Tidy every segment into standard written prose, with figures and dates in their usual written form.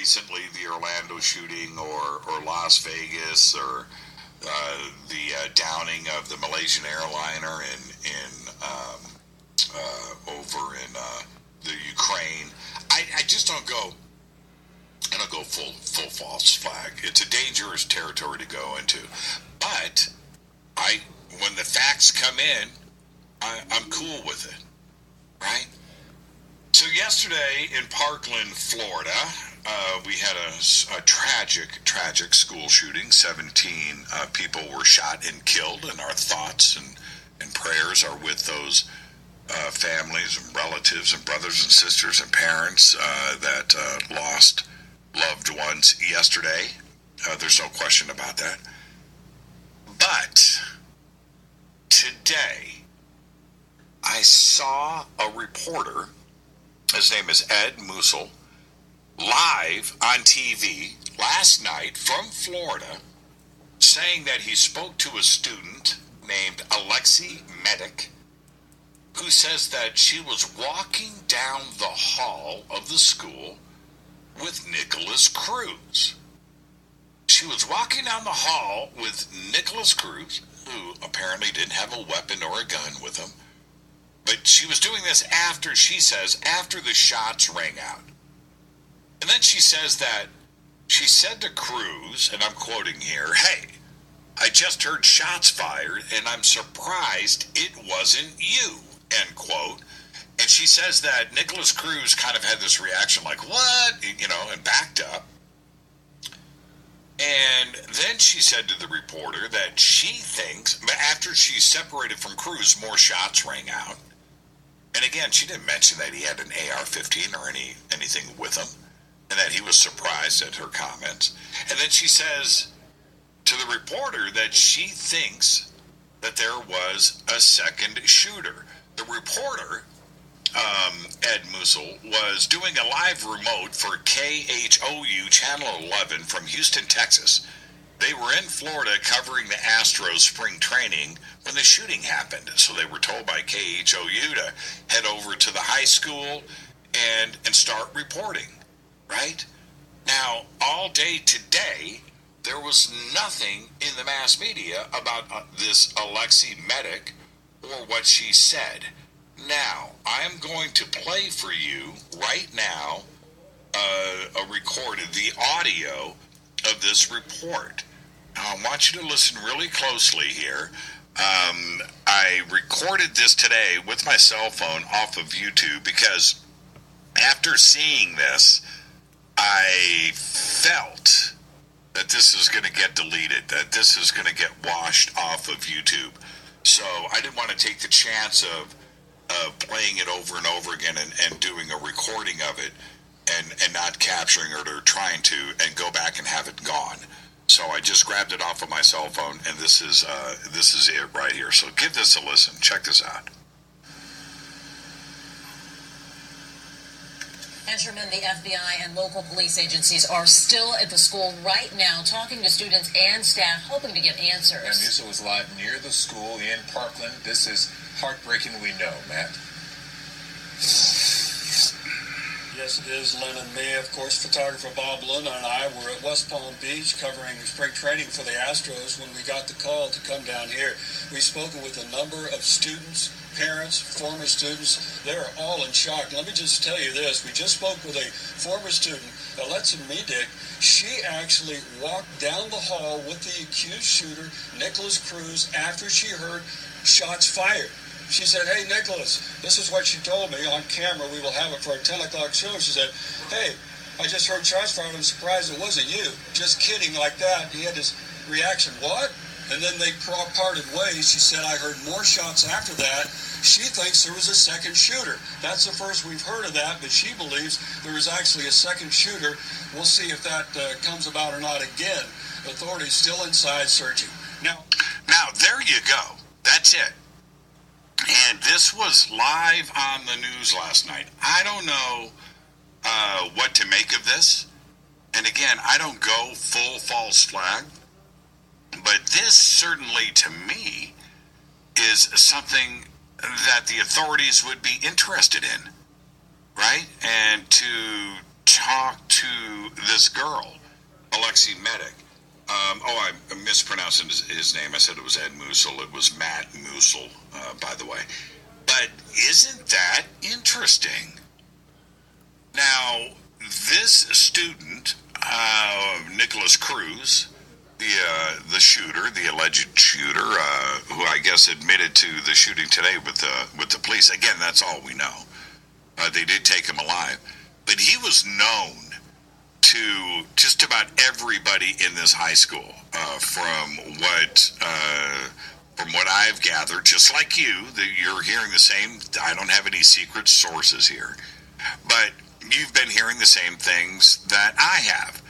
recently, the Orlando shooting or Las Vegas or the downing of the Malaysian airliner over in the Ukraine. I just don't go. I don't go full false flag. It's a dangerous territory to go into. But when the facts come in, I'm cool with it, right? So yesterday in Parkland, Florida, we had a tragic school shooting. 17 people were shot and killed, and our thoughts and prayers are with those families and relatives and brothers and sisters and parents that lost loved ones yesterday. There's no question about that. But today, I saw a reporter, his name is Ed Musil, live on TV last night from Florida, saying that he spoke to a student named Alexi Medic, who says that she was walking down the hall of the school with Nicholas Cruz. She was walking down the hall with Nicholas Cruz, who apparently didn't have a weapon or a gun with him. But she was doing this after, she says, after the shots rang out. And then she says that she said to Cruz, and I'm quoting here, "Hey, I just heard shots fired, and I'm surprised it wasn't you," end quote. And she says that Nicholas Cruz kind of had this reaction like, what? And backed up. And then she said to the reporter that she thinks, after she separated from Cruz, more shots rang out. And again, she didn't mention that he had an AR-15 or anything with him, and that he was surprised at her comments. And then she says to the reporter that she thinks that there was a second shooter. The reporter, Ed Musil, was doing a live remote for KHOU Channel 11 from Houston, Texas. They were in Florida covering the Astros spring training when the shooting happened. So they were told by KHOU to head over to the high school and start reporting, right? Now, all day today, there was nothing in the mass media about this Alexi Medic or what she said. Now, I am going to play for you right now the audio of this report. Now, I want you to listen really closely here. I recorded this today with my cell phone off of YouTube because after seeing this, I felt that this is going to get deleted, that this is going to get washed off of YouTube. So I didn't want to take the chance of playing it over and over again and doing a recording of it and not capturing it or trying to and go back and have it gone. So I just grabbed it off of my cell phone, and this is it right here. So give this a listen. Check this out. Enterman, the FBI, and local police agencies are still at the school right now, talking to students and staff, hoping to get answers. And Musil was live near the school in Parkland. This is heartbreaking, we know, Matt. Yes, it is, Lynn and me. Of course, photographer Bob Luna and I were at West Palm Beach covering spring training for the Astros when we got the call to come down here. We've spoken with a number of students, parents, former students. They're all in shock. Let me just tell you this. We just spoke with a former student, Alexi Medic. She actually walked down the hall with the accused shooter, Nicholas Cruz, after she heard shots fired. She said, "Hey, Nicholas," this is what she told me on camera. We will have it for our 10 o'clock show. She said, "Hey, I just heard shots fired. I'm surprised it wasn't you." Just kidding, like that. He had his reaction, "What?" And then they parted ways. She said, "I heard more shots after that." She thinks there was a second shooter. That's the first we've heard of that, but she believes there was actually a second shooter. We'll see if that comes about or not again. Authorities still inside searching. Now, there you go. That's it. And this was live on the news last night. I don't know what to make of this. And again, I don't go full false flag. But this certainly, to me, is something that the authorities would be interested in, right? And to talk to this girl, Alexei Medic. I mispronounced his name. I said it was Ed Musil. It was Matt Musil, by the way. But isn't that interesting? Now, this student, Nicholas Cruz, the shooter, the alleged shooter, who I guess admitted to the shooting today with the police. Again, that's all we know. They did take him alive, but he was known to just about everybody in this high school, from what I've gathered. Just like you're hearing the same. I don't have any secret sources here, but you've been hearing the same things that I have.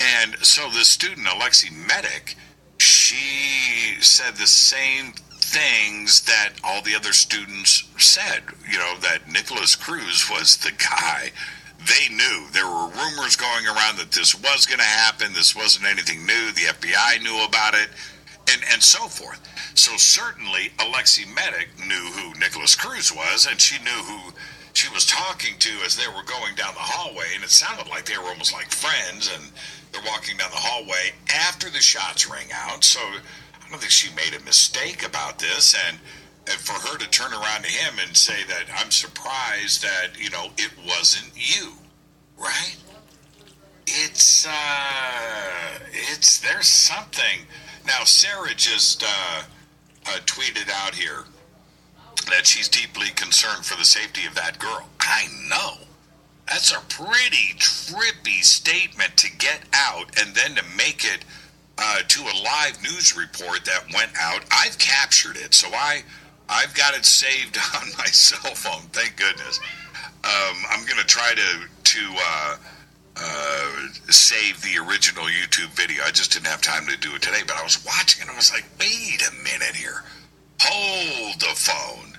And so the student, Alexei Medic, she said the same things that all the other students said, that Nicholas Cruz was the guy. They knew. There were rumors going around that this was going to happen. This wasn't anything new. The FBI knew about it, and so forth. So certainly Alexei Medic knew who Nicholas Cruz was, and she knew who she was talking to as they were going down the hallway, and it sounded like they were almost like friends, and they're walking down the hallway after the shots rang out. So I don't think she made a mistake about this, and for her to turn around to him and say that I'm surprised that, it wasn't you, right? There's something. Now, Sarah just tweeted out here that she's deeply concerned for the safety of that girl. I know. That's a pretty trippy statement to get out and then to make it to a live news report that went out. I've captured it, so I've got it saved on my cell phone. Thank goodness. I'm going to try to save the original YouTube video. I just didn't have time to do it today, but I was watching and I was like, wait a minute here. Hold the phone.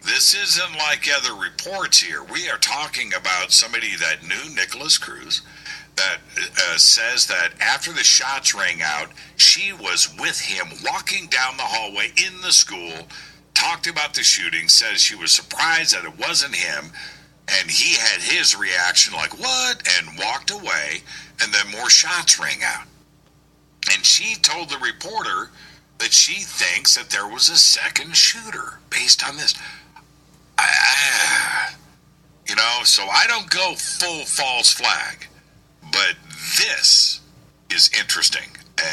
This isn't like other reports here. We are talking about somebody that knew Nicholas Cruz, that says that after the shots rang out, she was with him walking down the hallway in the school, talked about the shooting, says she was surprised that it wasn't him, and he had his reaction like, what? And walked away, and then more shots rang out. And she told the reporter that she thinks that there was a second shooter based on this. So I don't go full false flag, but this is interesting. And